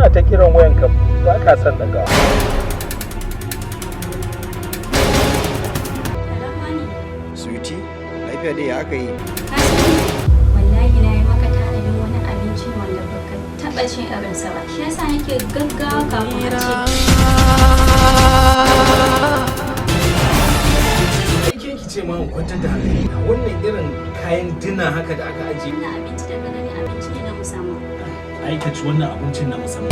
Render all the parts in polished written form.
ina ta kiran wayanka ba ka san daga. Sweetie, lafiya dai ya aka yi? Wallahi na yi maka tanadin wani abinci wanda baka taɓa cin irinsa ba. Shi yasa nake gaggawa kafin a ce. Aikin ki ce ma in kwantar da hankali. Wannan irin kayan dina haka da aka ajiye. Wannan abinci da gani abinci ne na musamman. Aikaci wannan abincin na musamman.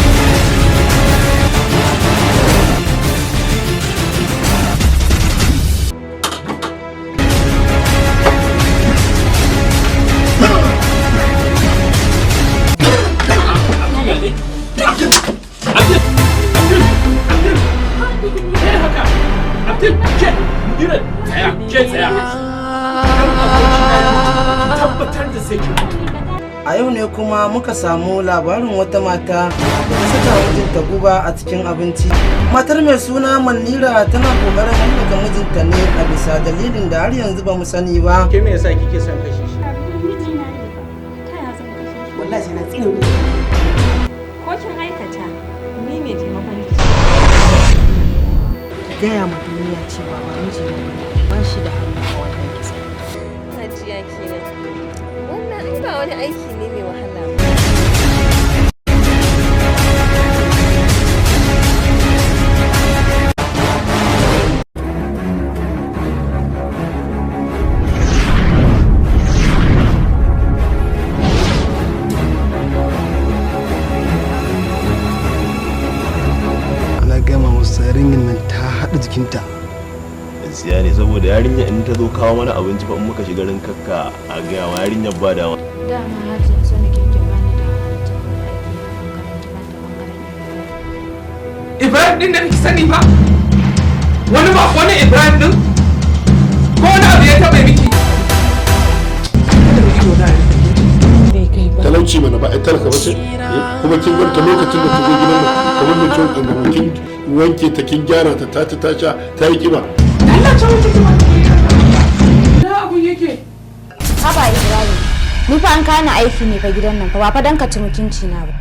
A yau ne kuma muka samu labarin wata mata da ta saka mijinta guba a cikin abinci. Matar mai suna Manira tana kokarin hallaka mijinta ne a bisa dalilin da har yanzu ba mu sani ba. Ke me yasa kike son kashe shi? Wallahi sai na tsine mu. Ko kin aikata ni ne taimakon ki. Gaya ma duniya cewa ba miji ne ba shi da hannu a wannan kisa. Hajiya kenan. Wannan ai ba wani aiki ne mai wahala ba. Na gama wasu yarinyar nan ta haɗa jikinta. Gaskiya ne saboda yarinya in ta zo kawo mana abinci fa in muka shiga rin kakka a gaya ma yarinyar ba da Dama hajji so nake ki bani da hajji da aiki a makaranta ban da bangaren Ibrahim din da kike sani ba? Wani ba wani Ibrahim din? Ko wani abu ya taɓa miki? Talauci mana ba ai talaka ba ce kuma kin ganta lokacin da ta zo gidan nan kamar da kyau ɗin kin wanke ta kin gyara ta ta sha ta yi kiba. Allah ta wuce ki ba. Da abu yake. Haba Ibrahim, ni fa an kana aiki ne fa gidan nan fa ba fa dan ka ci mutunci na ba.